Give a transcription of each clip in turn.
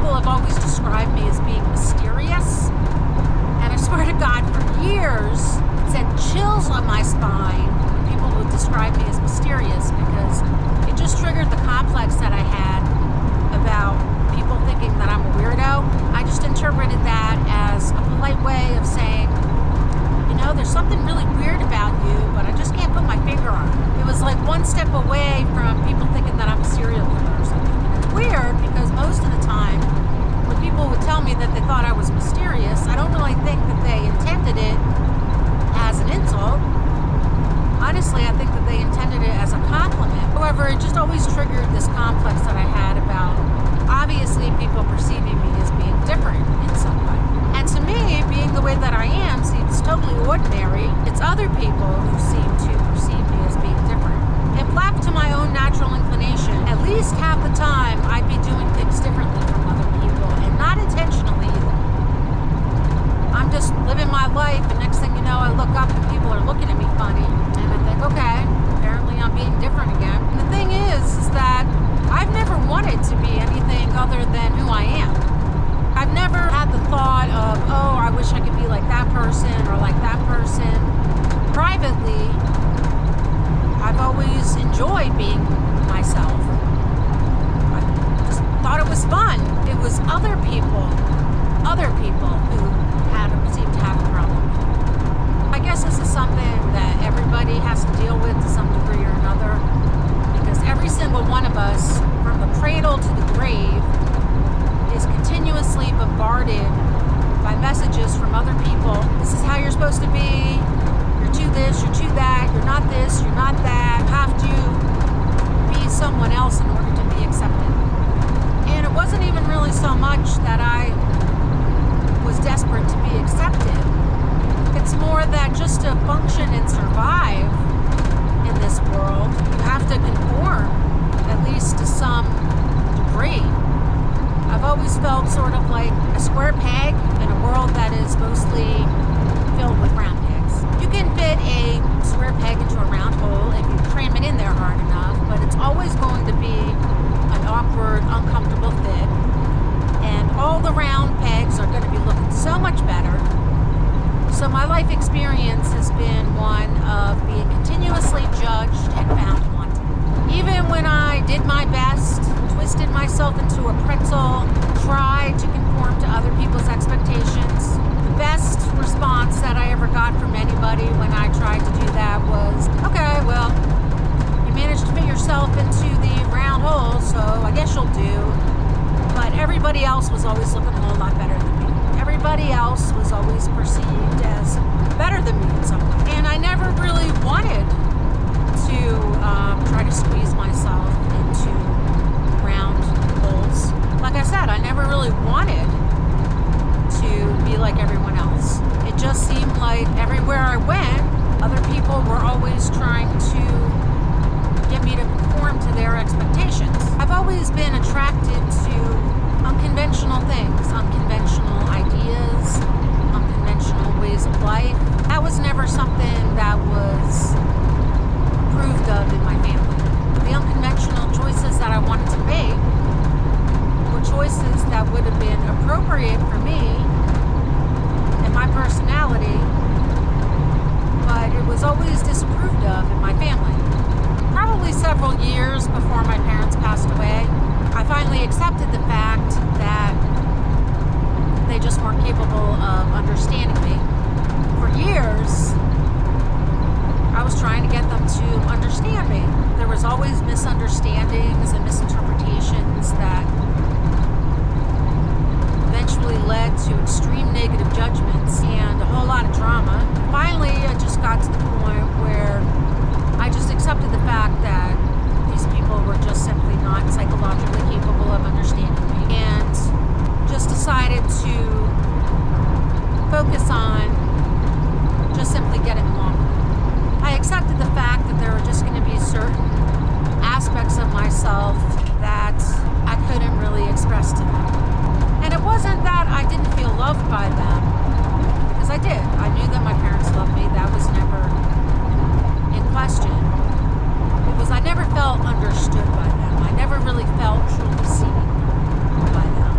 people have always described me as being mysterious. And I swear to God, for years, it sent chills on my spine when people would describe me as mysterious, because it just triggered the complex that I had about people thinking that I'm a weirdo. I just interpreted that as a polite way of saying, you know, there's something really weird about you, but I just can't put my finger on it. It was like one step away from people thinking that I'm a serial killer or something. And it's weird because most of the time, when people would tell me that they thought I was mysterious, I don't really think that they intended it as an insult. Honestly, I think that they intended it as a compliment. However, it just always triggered this complex that I had about obviously people perceiving me as being different in some way. And to me, being the way that I am seems totally ordinary. It's other people who seem to perceive me as being different. If left to my own natural inclination, at least half the time I'd be doing things differently from other people, and not intentionally either. I'm just living my life, and next thing you know, I look up and people are looking at me funny, and I think, okay, apparently I'm being different again. And the thing is that I've never wanted to be anything other than who I am. I've never had the thought of, oh, I wish I could be like that person or like that person. Privately, I've always enjoyed being myself. I just thought it was fun. It was other people who seemed to have a problem. I guess this is something that everybody has to deal with to some degree or another, because every single one of us, from the cradle to the grave, is continuously bombarded by messages from other people. This is how you're supposed to be. You're to this, you're to that. You're not this, you're not that. You have to be someone else in order to be accepted. And it wasn't even really so much that I was desperate to be accepted. It's more that just to function and survive in this world, you have to conform, at least to some degree. I've always felt sort of like a square peg in a world that is mostly filled with round pegs. You can fit a square peg into a round hole if you cram it in there hard enough, but it's always going to be an awkward, uncomfortable fit. And all the round pegs are going to be looking so much better. So my life experience has been one of being continuously judged and found wanting. Even when I did my best, twisted myself into a pretzel, tried to conform to other people's expectations, the best response that I ever got from anybody when I tried to do that was, okay, well, you managed to fit yourself into the round hole, so I guess you'll do. But everybody else was always looking a whole lot better than me. Everybody else was always perceived as better than me in some way. And I never really wanted to try to squeeze myself into round holes. Like I said, I never really wanted to be like everyone else. It just seemed like everywhere I went, other people were always trying to get me to conform to their expectations. I've always been attracted to unconventional things, unconventional ideas, unconventional ways of life. That was never something that was approved of in my family. The unconventional choices that I wanted to make were choices that would have been appropriate for me and my personality, but it was always disapproved of in my family. Probably several years before my parents passed away, I finally accepted the fact that they just weren't capable of understanding me. For years, I was trying to get them to understand me. There was always misunderstandings and misinterpretations that eventually led to extreme negative judgments and a whole lot of drama. Finally, I just got to the point where I just accepted the fact that these people were just simply not psychologically capable of understanding me, and just decided to focus on just simply getting along. I accepted the fact that there were just going to be certain aspects of myself that I couldn't really express to them. And it wasn't that I didn't feel loved by them, because I did. I knew that my parents loved me. That was never in question. It was I never felt understood by them. I never really felt truly seen by them.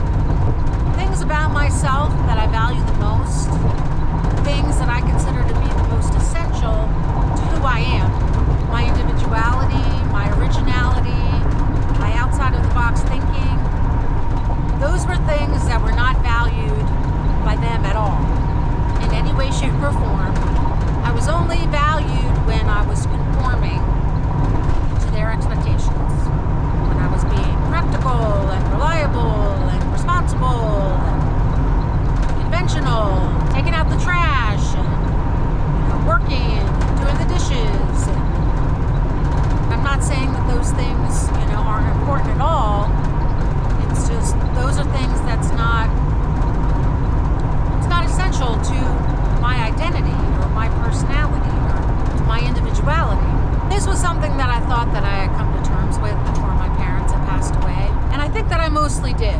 think that I mostly did.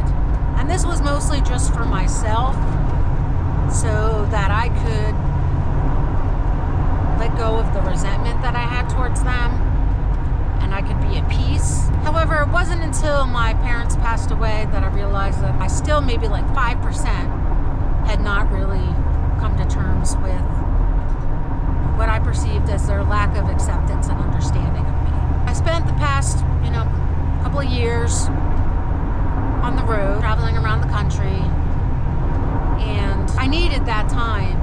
And this was mostly just for myself, so that I could let go of the resentment that I had towards them, and I could be at peace. However, it wasn't until my parents passed away that I realized that I still maybe like 5% had not really come to terms with what I perceived as their lack of acceptance and understanding of me. I spent the past, couple of years on the road, traveling around the country, and I needed that time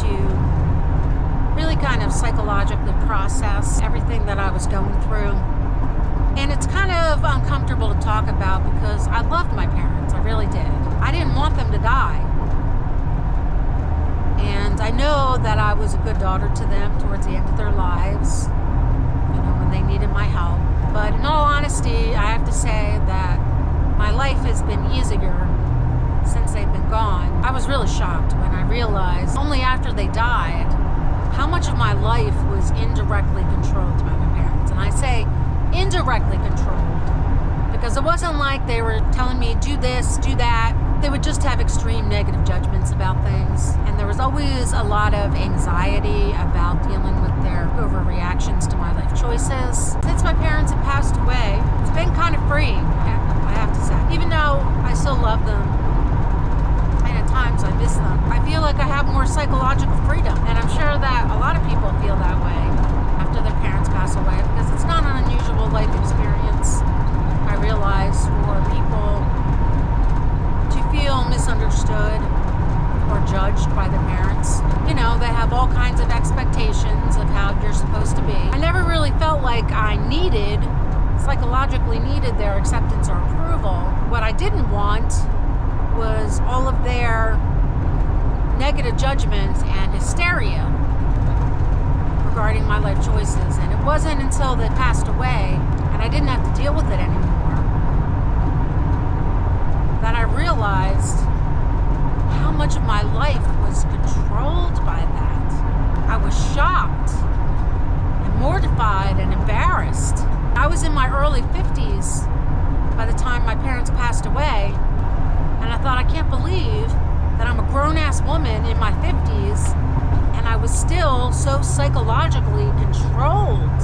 to really kind of psychologically process everything that I was going through. And it's kind of uncomfortable to talk about because I loved my parents, I really did. I didn't want them to die. And I know that I was a good daughter to them towards the end of their lives, when they needed my help. But in all honesty, I have to say that my life has been easier since they've been gone. I was really shocked when I realized, only after they died, how much of my life was indirectly controlled by my parents. And I say indirectly controlled because it wasn't like they were telling me, do this, do that. They would just have extreme negative judgments about things. And there was always a lot of anxiety about dealing with their overreactions to my life choices. Since my parents have passed away, it's been kind of freeing, I have to say. Even though I still love them, and at times I miss them, I feel like I have more psychological freedom. And I'm sure that a lot of people feel that way after their parents pass away, because it's not an unusual life experience. I realize for people to feel misunderstood or judged by their parents. They have all kinds of expectations of how you're supposed to be. I never really felt like I psychologically needed their acceptance or approval. What I didn't want was all of their negative judgment and hysteria regarding my life choices. And it wasn't until they passed away and I didn't have to deal with it anymore that I realized how much of my life was controlled by that. I was shocked and mortified and embarrassed. I was in my early 50s by the time my parents passed away, and I thought, I can't believe that I'm a grown-ass woman in my 50s and I was still so psychologically controlled